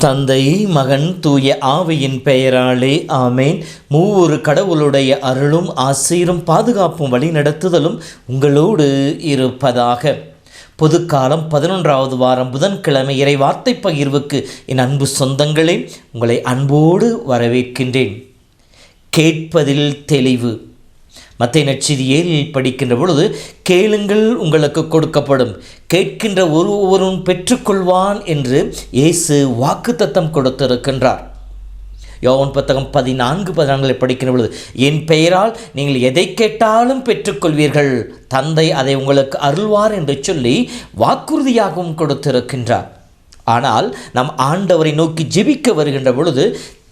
தந்தை, மகன், தூய ஆவியின் பெயராலே ஆமேன். மூவொரு கடவுளுடைய அருளும் ஆசீரும் பாதுகாப்பும் வழிநடத்துதலும் உங்களோடு இருப்பதாக. பொதுக்காலம் 11வது வாரம் புதன்கிழமை இறை வார்த்தை பகிர்வுக்கு என் அன்பு சொந்தங்களே, உங்களை அன்போடு வரவேற்கின்றேன். கேட்பதில் தெளிவு. மத்தேயு நற்செய்தியில் படிக்கின்ற பொழுது, கேளுங்கள் உங்களுக்கு கொடுக்கப்படும், கேட்கின்ற ஒருவரும் பெற்றுக்கொள்வான் என்று இயேசு வாக்குத்தத்தம் கொடுத்திருக்கின்றார். யோவான் புத்தகம் 14:14 படிக்கின்ற பொழுது, என் பெயரால் நீங்கள் எதை கேட்டாலும் பெற்றுக்கொள்வீர்கள், தந்தை அதை உங்களுக்கு அருள்வார் என்று சொல்லி வாக்குறுதியாகவும் கொடுத்திருக்கின்றார். ஆனால் நம் ஆண்டவரை நோக்கி ஜெபிக்க வருகின்ற பொழுது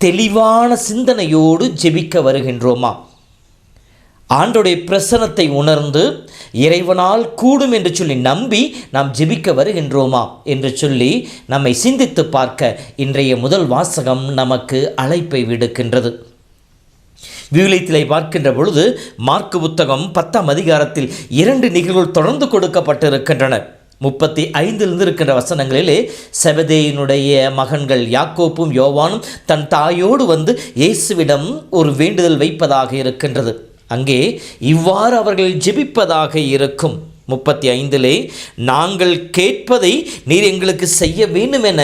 தெளிவான சிந்தனையோடு ஜெபிக்க வருகின்றோமா? ஆண்டோடைய பிரசன்னத்தை உணர்ந்து இறைவனால் கூடும் என்று சொல்லி நம்பி நாம் ஜெபிக்க வருகின்றோமா என்று சொல்லி நம்மை சிந்தித்து பார்க்க இன்றைய முதல் வாசகம் நமக்கு அழைப்பை விடுக்கின்றது. விவிலியத்திலே பார்க்கின்ற பொழுது மார்க்கு புத்தகம் 10ஆம் அதிகாரத்தில் 2 நிகழ்வுகள் தொடர்ந்து கொடுக்கப்பட்டிருக்கின்றன. 35 இருக்கின்ற வசனங்களிலே செபதேயினுடைய மகன்கள் யாக்கோப்பும் யோவானும் தன் தாயோடு வந்து இயேசுவிடம் ஒரு வேண்டுதல் வைப்பதாக இருக்கின்றது. அங்கே இவ்வாறு அவர்கள் ஜெபிப்பதாக இருக்கும். 35 நாங்கள் கேட்பதை நீர் எங்களுக்கு செய்ய வேண்டும் என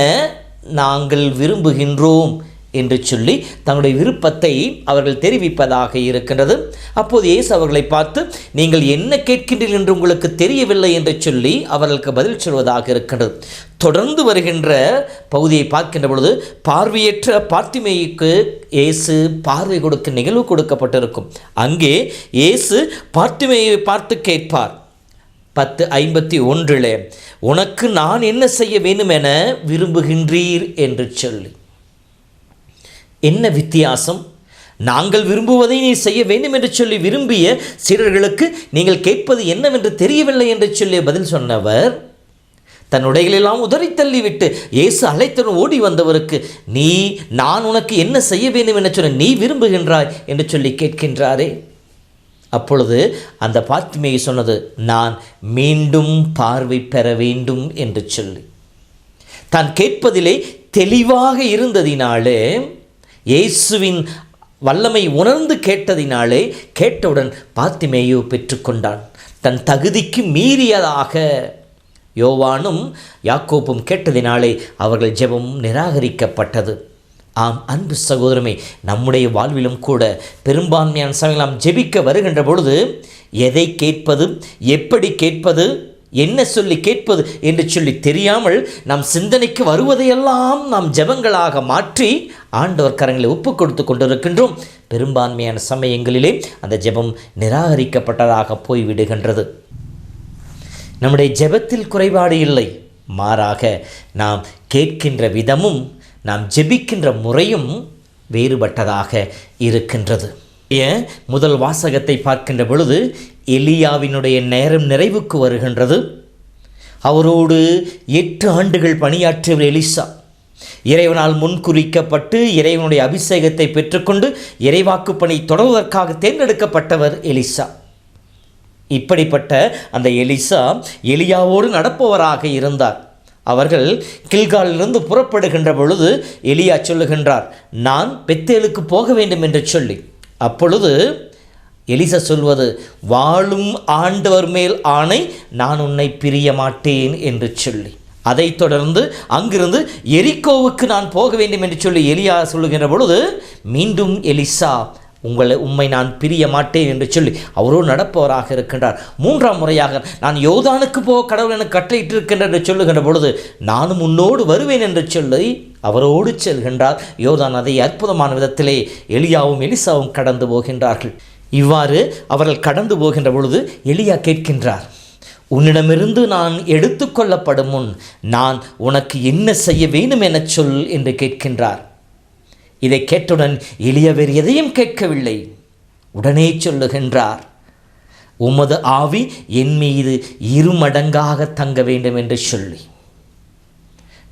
நாங்கள் விரும்புகின்றோம் என்று சொல்லி தங்களுடைய விருப்பத்தை அவர்கள் தெரிவிப்பதாக இருக்கின்றது. அப்போது இயேசு அவர்களை பார்த்து, நீங்கள் என்ன கேட்கின்றீர்கள் என்று உங்களுக்கு தெரியவில்லை என்று சொல்லி அவர்களுக்கு பதில் சொல்வதாக இருக்கின்றது. தொடர்ந்து வருகின்ற பகுதியை பார்க்கின்ற பொழுது, பார்வையற்ற பார்த்திமேயுக்கு இயேசு பார்வை கொடுக்க நிகழ்வு கொடுக்கப்பட்டிருக்கும். அங்கே இயேசு பார்த்திமேயை பார்த்து கேட்பார். 10:51 உனக்கு நான் என்ன செய்ய வேண்டும் என விரும்புகின்றீர் என்று சொல்லி. என்ன வித்தியாசம்? நாங்கள் விரும்புவதை நீ செய்ய வேண்டும் என்று சொல்லி விரும்பிய சீடர்களுக்கு நீங்கள் கேட்பது என்னவென்று தெரியவில்லை என்று சொல்லி பதில் சொன்னவர், தன் உடைகளெல்லாம் உதறி தள்ளிவிட்டு இயேசு அழைத்தனும் ஓடி வந்தவருக்கு, நான் உனக்கு என்ன செய்ய வேண்டும் என்று சொல்ல நீ விரும்புகின்றாய் என்று சொல்லி கேட்கின்றாரே. அப்பொழுது அந்த பார்த்திமேயு சொன்னது, நான் மீண்டும் பார்வை பெற வேண்டும் என்று சொல்லி தான் கேட்பதிலே தெளிவாக இருந்ததினாலே, இயேசுவின் வல்லமை உணர்ந்து கேட்டதினாலே, கேட்டவுடன் பார்த்திமேயு பெற்றுக்கொண்டான். தன் தகுதிக்கு மீறியதாக யோவானும் யாக்கோப்பும் கேட்டதினாலே அவர்கள் ஜெபம் நிராகரிக்கப்பட்டது. ஆம் அன்பு சகோதரமே, நம்முடைய வாழ்விலும் கூட பெரும்பான்மையான சமயம் நாம் ஜெபிக்க வருகின்ற பொழுது எதை கேட்பது, எப்படி கேட்பது, என்ன சொல்லி கேட்பது என்று சொல்லி தெரியாமல் நம் சிந்தனைக்கு வருவதையெல்லாம் நாம் ஜெபங்களாக மாற்றி ஆண்டவர் கரங்களை ஒப்பு கொடுத்து கொண்டிருக்கின்றோம். பெரும்பான்மையான சமயங்களிலே அந்த ஜெபம் நிராகரிக்கப்பட்டதாக போய்விடுகின்றது. நம்முடைய ஜெபத்தில் குறைபாடு இல்லை, மாறாக நாம் கேட்கின்ற விதமும் நாம் ஜெபிக்கின்ற முறையும் வேறுபட்டதாக இருக்கின்றது. முதல் வாசகத்தை பார்க்கின்ற பொழுது எலியாவினுடைய நேரம் நிறைவுக்கு வருகின்றது. அவரோடு 8 ஆண்டுகள் பணியாற்றியவர் எலிசா. இறைவனால் முன்குறிக்கப்பட்டு இறைவனுடைய அபிஷேகத்தை பெற்றுக்கொண்டு இறைவாக்கு பணி தொடர்வதற்காக தேர்ந்தெடுக்கப்பட்டவர் எலிசா. இப்படிப்பட்ட அந்த எலிசா எலியாவோடு நடப்பவராக இருந்தார். அவர்கள் கில்காலிலிருந்து புறப்படுகின்ற பொழுது எலியா சொல்லுகின்றார், நான் பெத்தேலுக்கு போக வேண்டும் என்று சொல்லி. அப்பொழுது எலிசா சொல்வது, வாழும் ஆண்டவர் மேல் ஆணை, நான் உன்னை பிரிய மாட்டேன் என்று சொல்லி. அதைத் தொடர்ந்து அங்கிருந்து எரிக்கோவுக்கு நான் போக வேண்டும் என்று சொல்லி எலியா சொல்லுகின்ற பொழுது மீண்டும் எலிசா, உம்மை நான் பிரிய மாட்டேன் என்று சொல்லி அவரோடு நடப்பவராக இருக்கின்றார். 3ஆம் முறையாக, நான் யோர்தானுக்கு போக கடவுள் எனக்கு கட்டளையிட்டு இருக்கின்றார் என்று சொல்லுகின்ற பொழுது, நானும் உன்னோடு வருவேன் என்று சொல்லி அவரோடு செல்கின்றார். யோர்தான் அதை அற்புதமான விதத்திலே எலியாவும் எலிசாவும் கடந்து போகின்றார்கள். இவ்வாறு அவர்கள் கடந்து போகின்ற பொழுது எலியா கேட்கின்றார், உன்னிடமிருந்து நான் எடுத்துக்கொள்ளப்படும் முன் நான் உனக்கு என்ன செய்ய வேண்டும் என சொல் என்று கேட்கின்றார். இதை கேட்டவுடன் எலியா வேறு எதையும் கேட்கவில்லை, உடனே சொல்லுகின்றார், உமது ஆவி என் மீது 2 மடங்காக தங்க வேண்டும் என்று சொல்லி.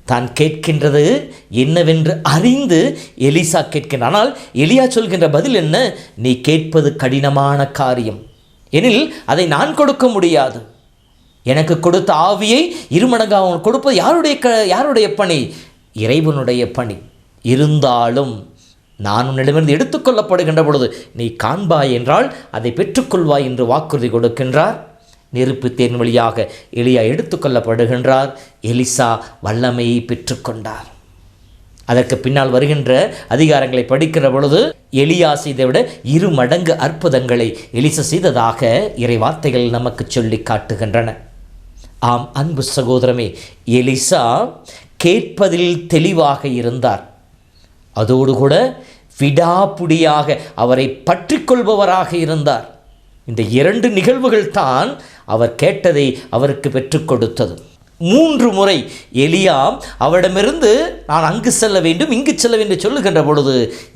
தான் கேட்கின்றது என்னவென்று அறிந்து எலிசா கேட்கின்றான். ஆனால் எலியா சொல்கின்ற பதில் என்ன? நீ கேட்பது கடினமான காரியம், எனில் அதை நான் கொடுக்க முடியாது. எனக்கு கொடுத்த ஆவியை 2 மடங்காக கொடுப்பது யாருடைய பணி? இறைவனுடைய பணி. இருந்தாலும் நான் உன்னிடமிருந்து எடுத்துக்கொள்ளப்படுகின்ற பொழுது நீ காண்பாய் என்றால் அதை பெற்றுக்கொள்வாய் என்று வாக்குறுதி கொடுக்கின்றார். நெருப்பு தேன் வழியாக எலியா எடுத்துக்கொள்ளப்படுகின்றார். எலிசா வல்லமையை பெற்றுக்கொண்டார். அதற்கு பின்னால் வருகின்ற அதிகாரங்களை படிக்கிற பொழுது எலியா செய்தை விட 2 மடங்கு அற்புதங்களை எலிசா செய்ததாக இறை வார்த்தைகள் நமக்கு சொல்லி காட்டுகின்றன. ஆம் அன்பு சகோதரமே, எலிசா கேட்பதில் தெளிவாக இருந்தார். அதோடு கூட விடாப்புடியாக அவரை பற்றி கொள்பவராக இருந்தார். இந்த 2 நிகழ்வுகள் தான் அவர் கேட்டதை அவருக்கு பெற்றுக் கொடுத்தது. 3 முறை எலியா அவரிடமிருந்து நான் அங்கு செல்ல வேண்டும் இங்கு செல்ல வேண்டும் சொல்லுகின்ற பொழுது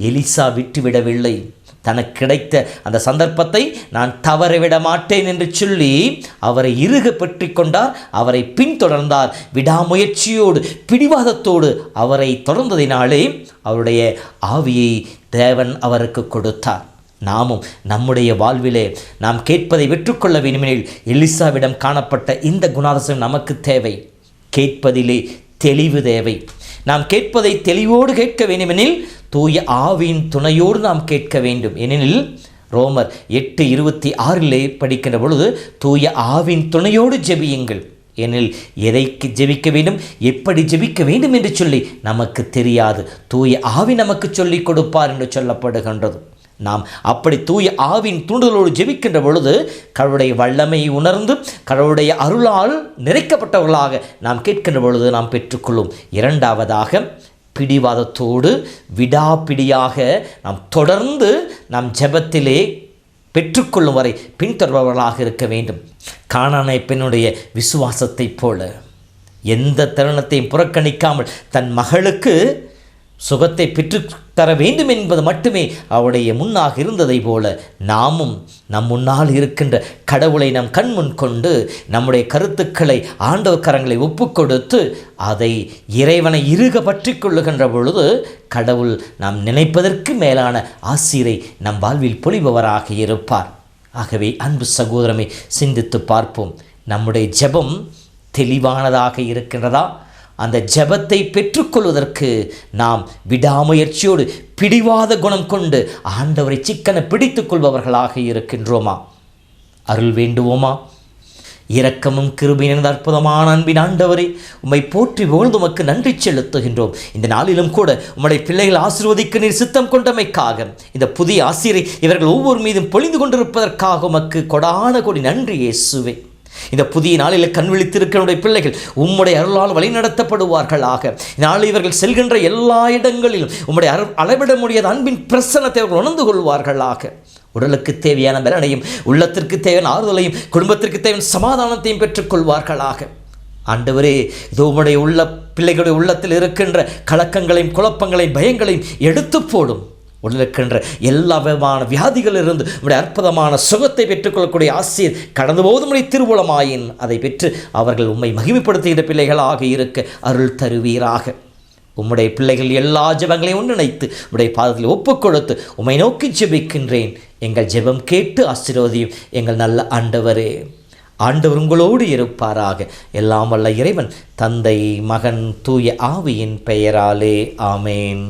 எலிசா விட்டுவிடவில்லை. தனக்கு கிடைத்த அந்த சந்தர்ப்பத்தை நான் தவறவிட மாட்டேன் என்று சொல்லி அவரை இறுக பற்றி கொண்டார். அவரை பின்தொடர்ந்தார். விடாமுயற்சியோடு பிடிவாதத்தோடு அவரை தொடர்ந்ததினாலே அவருடைய ஆவியை தேவன் அவருக்கு கொடுத்தார். நாமும் நம்முடைய வாழ்விலே நாம் கேட்பதை பெற்றுக்கொள்ள வேண்டுமெனில் எலிசாவிடம் காணப்பட்ட இந்த குணாதிசயம் நமக்கு தேவை. கேட்பதிலே தெளிவு தேவை. நாம் கேட்பதை தெளிவோடு கேட்க வேண்டுமெனில் தூய ஆவியின் துணையோடு நாம் கேட்க வேண்டும். ஏனெனில் ரோமர் 8:26 படிக்கின்ற பொழுது தூய ஆவியின் துணையோடு ஜெபியுங்கள். ஏனெனில் எதைக்கு ஜெபிக்க வேண்டும், எப்படி ஜெபிக்க வேண்டும் என்று சொல்லி நமக்கு தெரியாது. தூய ஆவி நமக்கு சொல்லிக் கொடுப்பார் என்று சொல்லப்படுகின்றது. நாம் அப்படி தூய ஆவின் தூண்டுதலோடு ஜெபிக்கின்ற பொழுது கடவுளுடைய வல்லமையை உணர்ந்து கடவுளுடைய அருளால் நிறைக்கப்பட்டவர்களாக நாம் கேட்கின்ற பொழுது நாம் பெற்றுக்கொள்ளும். 2வதாக பிடிவாதத்தோடு விடாப்பிடியாக நாம் தொடர்ந்து நாம் ஜெபத்திலே பெற்றுக்கொள்ளும் வரை பின்தொடர்பவர்களாக இருக்க வேண்டும். கானானை பெண்ணுடைய விசுவாசத்தைப் போல எந்த தருணத்தையும் புறக்கணிக்காமல் தன் மகளுக்கு சுகத்தை பெற்றுத்தர வேண்டும் என்பது மட்டுமே அவருடைய முன்னாக இருந்ததை போல நாமும் நம் முன்னால் இருக்கின்ற கடவுளை நம் கண்முன் கொண்டு நம்முடைய கருத்துக்களை ஆண்டவர் கரங்களை ஒப்புக்கொடுத்து அதை இறைவனை இறுக பற்றி கொள்ளுகின்ற பொழுது கடவுள் நாம் நினைப்பதற்கு மேலான ஆசீரை நம் வாழ்வில் பொழிபவராக இருப்பார். ஆகவே அன்பு சகோதரமே, சிந்தித்து பார்ப்போம். நம்முடைய ஜெபம் தெளிவானதாக இருக்கின்றதா? அந்த ஜெபத்தை பெற்றுக்கொள்வதற்கு நாம் விடாமுயற்சியோடு பிடிவாத குணம் கொண்டு ஆண்டவரை சிக்கன பிடித்துக் கொள்பவர்களாக இருக்கின்றோமா? அருள் வேண்டுவோமா? இரக்கமும் கிருபையும் அற்புதமான அன்பின் ஆண்டவரே, உம்மை போற்றி புகழ்ந்து உமக்கு நன்றி செலுத்துகின்றோம். இந்த நாளிலும் கூட உம்முடைய பிள்ளைகள் ஆசீர்வதிக்க நீர் சித்தம் கொண்டமைக்காக இந்த புதிய ஆசீரை இவர்கள் ஒவ்வொரு மீதும் பொழிந்து கொண்டிருப்பதற்காக உமக்கு கொடான கோடி நன்றி இயேசுவே. இந்த புதிய நாளில் கண் விழித்திருக்கிற பிள்ளைகள் உம்முடைய அருளால் வழிநடத்தப்படுவார்களாக. நாளில் இவர்கள் செல்கின்ற எல்லா இடங்களிலும் உம்முடைய அளவிட முடியாத அன்பின் பிரசன்னத்தை அவர்கள் உணர்ந்து கொள்வார்களாக. உடலுக்கு தேவையான பலனையும் உள்ளத்திற்கு தேவையான ஆறுதலையும் குடும்பத்திற்கு தேவையான சமாதானத்தையும் பெற்றுக்கொள்வார்களாக. ஆண்டவரே, இது உம்முடைய பிள்ளைகளுடைய உள்ளத்தில் இருக்கின்ற கலக்கங்களையும் குழப்பங்களையும் பயங்களையும் எடுத்து போடும். உடலுக்கின்ற எல்லா விதமான வியாதிகளிலிருந்து உடைய அற்புதமான சுகத்தை பெற்றுக்கொள்ளக்கூடிய ஆசீர் கடந்து போதும் உடைய திருவுளமாயின் அதை பெற்று அவர்கள் உம்மை மகிமைப்படுத்துகின்ற பிள்ளைகளாக இருக்க அருள் தருவீராக. உம்முடைய பிள்ளைகள் எல்லா ஜெபங்களையும் ஒன்றிணைத்து உடைய பாதத்தில் ஒப்புக் கொடுத்து உம்மை நோக்கி ஜெபிக்கின்றேன். எங்கள் ஜெபம் கேட்டு ஆசீர்வதியும் எங்கள் நல்ல ஆண்டவரே. ஆண்டவர் உங்களோடு இருப்பாராக. எல்லாம் வல்ல இறைவன் தந்தை மகன் தூய ஆவியின் பெயராலே ஆமேன்.